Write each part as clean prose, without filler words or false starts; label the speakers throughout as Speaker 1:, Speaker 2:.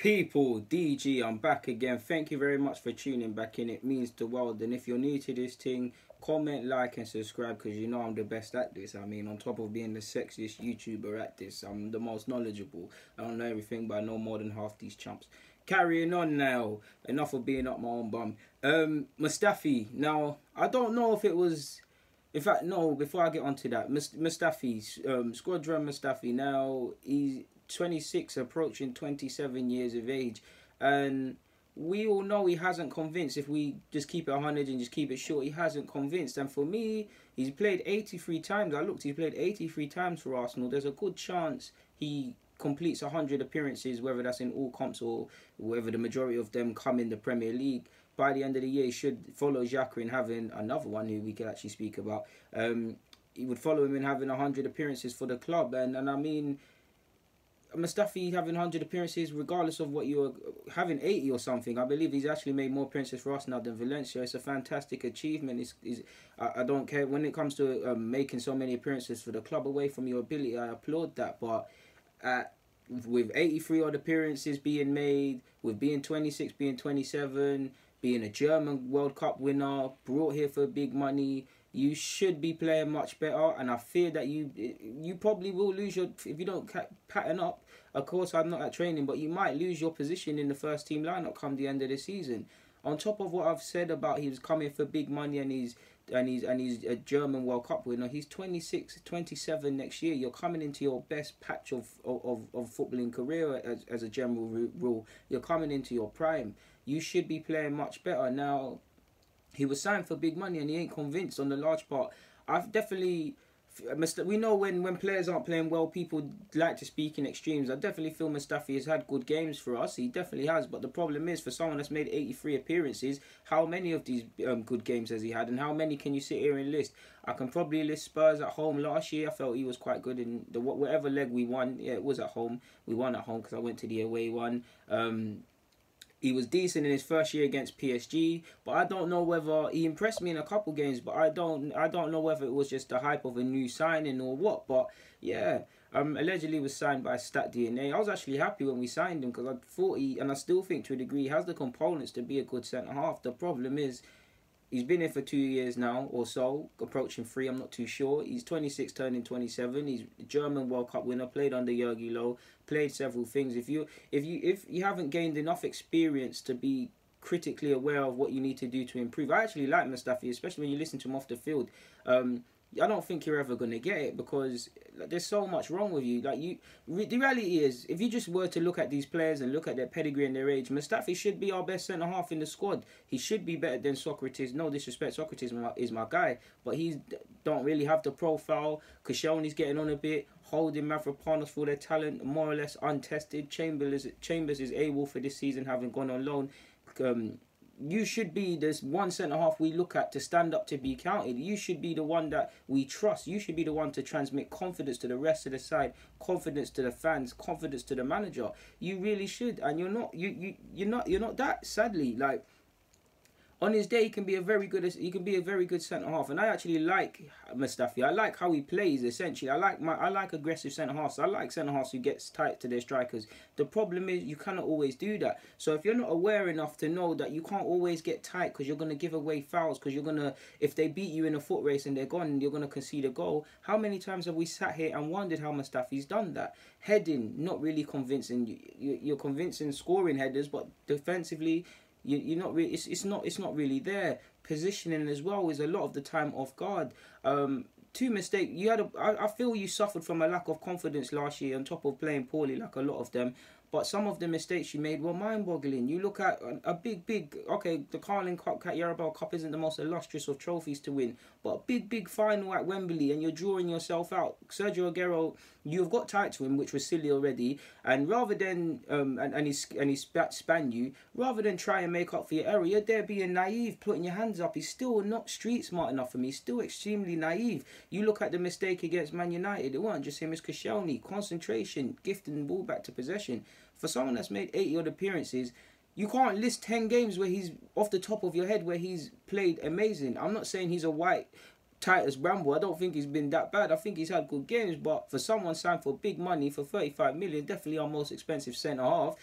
Speaker 1: People, DG, I'm back again. Thank you very much for tuning back in. It means the world. And if you're new to this thing, comment, like, and subscribe because you know I'm the best at this. I mean, on top of being the sexiest YouTuber at this, I'm the most knowledgeable. I don't know everything, but I know more than half these chumps. Carrying on now. Enough of being up my own bum. Mustafi. Now, I don't know if it was... In fact, no, before I get onto that, Mustafi, Shkodran Mustafi, now he's 26, approaching 27 years of age, and we all know he hasn't convinced. If we just keep it 100 and just keep it short, he hasn't convinced. And for me, he's played 83 times. I looked, he played 83 times for Arsenal. There's a good chance he completes 100 appearances, whether that's in all comps or whether the majority of them come in the Premier League. By the end of the year, he should follow Xhaka in having another one who we could actually speak about. He would follow him in having 100 appearances for the club. And I mean, Mustafi having 100 appearances, regardless of what you're having 80 or something. I believe he's actually made more appearances for us now than Valencia. It's a fantastic achievement. I don't care when it comes to making so many appearances for the club away from your ability. I applaud that. But with 83 odd appearances being made, with being 26, being 27, being a German World Cup winner, brought here for big money, you should be playing much better. And I fear that you probably will lose your... If you don't pattern up, of course I'm not at training, but you might lose your position in the first team lineup come the end of the season. On top of what I've said about he was coming for big money and he's a German World Cup winner, he's 26, 27 next year. You're coming into your best patch of footballing career as a general rule. You're coming into your prime. You should be playing much better. Now, he was signed for big money and he ain't convinced on the large part. I've definitely... We know when players aren't playing well, people like to speak in extremes. I definitely feel Mustafi has had good games for us. He definitely has. But the problem is, for someone that's made 83 appearances, how many of these good games has he had? And how many can you sit here and list? I can probably list Spurs at home last year. I felt he was quite good in whatever leg we won. Yeah, it was at home. We won at home because I went to the away one. He was decent in his first year against PSG, but I don't know whether he impressed me in a couple games. But I don't know whether it was just the hype of a new signing or what. But yeah, allegedly was signed by Stat DNA. I was actually happy when we signed him because I thought and I still think to a degree, he has the components to be a good centre half. The problem is, he's been here for 2 years now or so, approaching 3. I'm not too sure. He's 26, turning 27. He's a German World Cup winner. Played under Jurgen Low. Played several things. If you haven't gained enough experience to be critically aware of what you need to do to improve, I actually like Mustafi, especially when you listen to him off the field. I don't think you're ever going to get it because there's so much wrong with you. The reality is, if you just were to look at these players and look at their pedigree and their age, Mustafi should be our best centre-half in the squad. He should be better than Socrates. No disrespect, Socrates is my guy, but he don't really have the profile. Koscielny's getting on a bit. Holding, Mavropanos, for their talent, more or less untested. Chambers is able for this season, having gone on loan. You should be this one centre-half we look at to stand up to be counted. You should be the one that we trust. You should be the one to transmit confidence to the rest of the side, confidence to the fans, confidence to the manager. You really should, and you're not. You're not that. Sadly, like, on his day, he can be a very good centre half, and I actually like Mustafi. I like how he plays. Essentially, I like aggressive centre halves. I like centre halves who gets tight to their strikers. The problem is you cannot always do that. So if you're not aware enough to know that you can't always get tight because you're gonna give away fouls, because if they beat you in a foot race and they're gone, you're gonna concede a goal. How many times have we sat here and wondered how Mustafi's done that? Heading, not really convincing. You're convincing scoring headers, but defensively, you're not really. It's not really there. Positioning as well is a lot of the time off guard. Two mistakes. I feel you suffered from a lack of confidence last year on top of playing poorly like a lot of them. But some of the mistakes you made were mind-boggling. You look at a big... Okay, the Carling Cup, Carabao Cup isn't the most illustrious of trophies to win. But a big final at Wembley and you're drawing yourself out. Sergio Aguero, you've got tight to him, which was silly already. And rather than... and he span you. Rather than try and make up for your error, you're there being naive, putting your hands up. He's still not street smart enough for me. He's still extremely naive. You look at the mistake against Man United. It wasn't just him, it's Koscielny. Concentration, gifting the ball back to possession. For someone that's made 80 odd appearances, you can't list 10 games where he's off the top of your head where he's played amazing. I'm not saying he's a white Titus Bramble. I don't think he's been that bad. I think he's had good games, but for someone signed for big money for 35 million, definitely our most expensive centre half,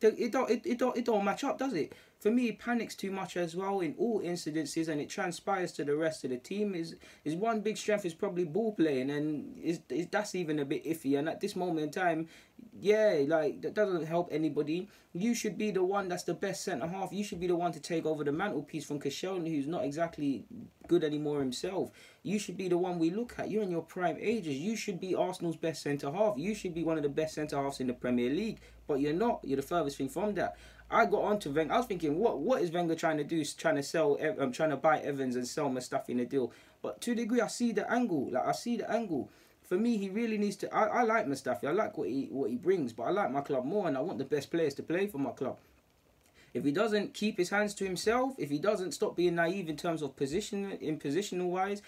Speaker 1: it don't match up, does it? For me, he panics too much as well in all incidences, and it transpires to the rest of the team. His one big strength is probably ball playing, and that's even a bit iffy. And at this moment in time, yeah, like that doesn't help anybody. You should be the one that's the best centre half. You should be the one to take over the mantelpiece from Koscielny, who's not exactly good anymore himself. You should be the one we look at. You're in your prime ages. You should be Arsenal's best centre half. You should be one of the best centre halves in the Premier League. But you're not. You're the furthest thing from that. I got onto Wenger. I was thinking, what is Wenger trying to do? Trying to buy Evans and sell Mustafi in a deal. But to a degree, I see the angle. Like I see the angle. For me, he really needs to. I like Mustafi. I like what he brings. But I like my club more, and I want the best players to play for my club. If he doesn't keep his hands to himself, if he doesn't stop being naive in terms of positional wise,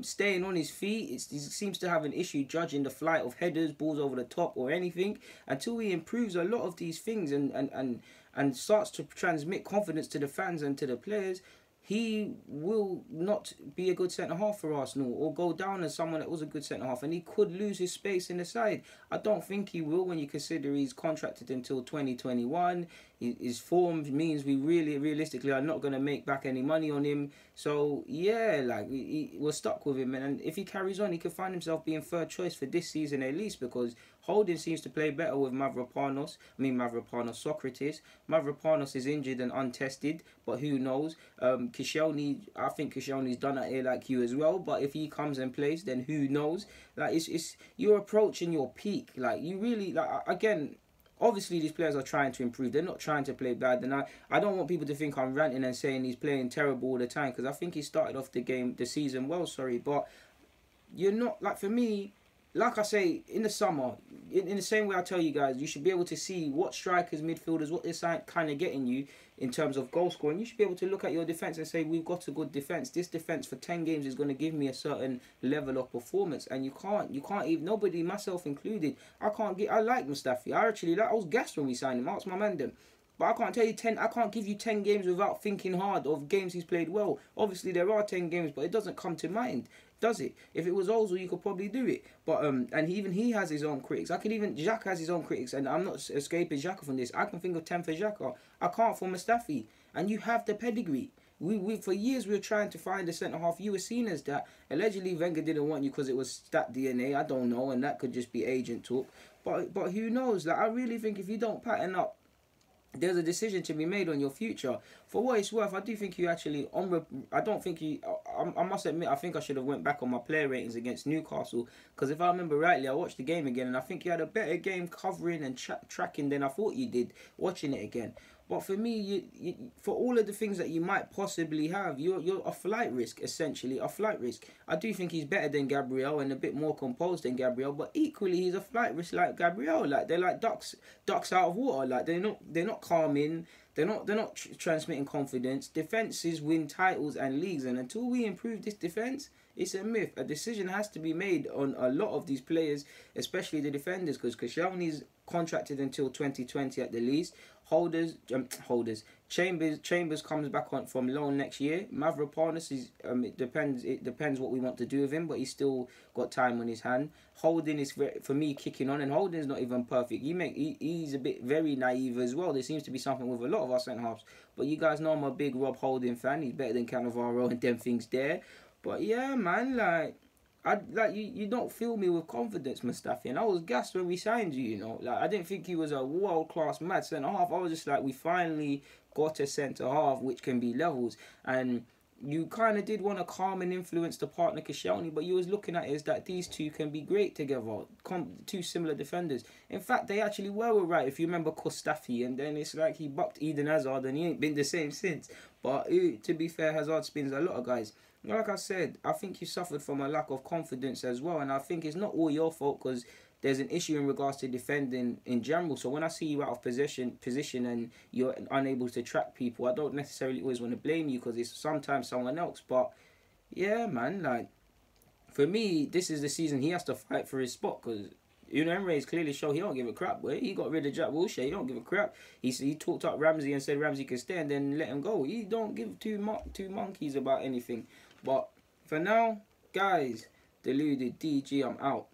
Speaker 1: staying on his feet, he seems to have an issue judging the flight of headers, balls over the top, or anything. Until he improves a lot of these things and starts to transmit confidence to the fans and to the players, he will not be a good centre-half for Arsenal or go down as someone that was a good centre-half, and he could lose his space in the side. I don't think he will when you consider he's contracted until 2021. His form means we realistically are not going to make back any money on him. So, yeah, like we're stuck with him. And if he carries on, he could find himself being third choice for this season at least, because Holding seems to play better with Socrates. Mavropanos is injured and untested, but who knows? Koscielny, I think Koscielny's done at here like you as well, but if he comes and plays, then who knows? Like, it's you're approaching your peak. Like, you really, like, again, obviously these players are trying to improve. They're not trying to play bad. And I don't want people to think I'm ranting and saying he's playing terrible all the time, because I think he started off the season well, but you're not, like, for me, like I say, in the summer, in the same way I tell you guys, you should be able to see what strikers, midfielders, what they're kind of getting you in terms of goal scoring. You should be able to look at your defence and say, we've got a good defence. This defence for 10 games is going to give me a certain level of performance. And you can't even, nobody, myself included, I like Mustafi. I was gassed when we signed him. Ask my man them. But I can't tell you I can't give you 10 games without thinking hard of games he's played well. Obviously, there are 10 games, but it doesn't come to mind, does it? If it was Ozil, you could probably do it. But and he has his own critics. Xhaka has his own critics, and I'm not escaping Xhaka from this. I can think of 10 for Xhaka. I can't for Mustafi. And you have the pedigree. We for years we were trying to find a centre half. You were seen as that. Allegedly, Wenger didn't want you because it was stat DNA. I don't know, and that could just be agent talk. But who knows? Like, I really think if you don't pattern up, there's a decision to be made on your future. For what it's worth, I do think you actually I must admit, I think I should have went back on my player ratings against Newcastle, because if I remember rightly, I watched the game again and I think you had a better game covering and tracking than I thought you did watching it again. But for me, for all of the things that you might possibly have, you're a flight risk, essentially, a flight risk. I do think he's better than Gabriel and a bit more composed than Gabriel, but equally he's a flight risk like Gabriel. Like, they're like ducks out of water. Like, they're not calming. They're not transmitting confidence. Defenses win titles and leagues, and until we improve this defense, it's a myth. A decision has to be made on a lot of these players, especially the defenders, because Koscielny's contracted until 2020 at the least. Chambers comes back on from loan next year. Mavropanos is it depends what we want to do with him, but he's still got time on his hand. Holding is for me kicking on, and Holding is not even perfect. He's a bit very naive as well. There seems to be something with a lot of our centre halves, but you guys know I'm a big Rob Holding fan. He's better than Cannavaro and them things there. But yeah, man, you don't fill me with confidence, Mustafi, and I was gassed when we signed you. You know, like, I didn't think he was a world class mad centre half. I was just like, we finally got a centre half which can be levels, and you kind of did want to calm and influence the partner Koscielny, but you was looking at it as that these two can be great together, two similar defenders. In fact, they actually were right, if you remember Mustafi, and then it's like he bucked Eden Hazard and he ain't been the same since. But to be fair, Hazard spins a lot of guys. Like I said, I think you suffered from a lack of confidence as well, and I think it's not all your fault, because there's an issue in regards to defending in general. So when I see you out of position and you're unable to track people, I don't necessarily always want to blame you, because it's sometimes someone else. But yeah, man, like, for me, this is the season he has to fight for his spot, because Unai Emery's clearly shown he don't give a crap. Boy. He got rid of Jack Wilshere. He don't give a crap. He talked up Ramsey and said Ramsey can stay and then let him go. He don't give two monkeys about anything. But for now, guys, deluded DG, I'm out.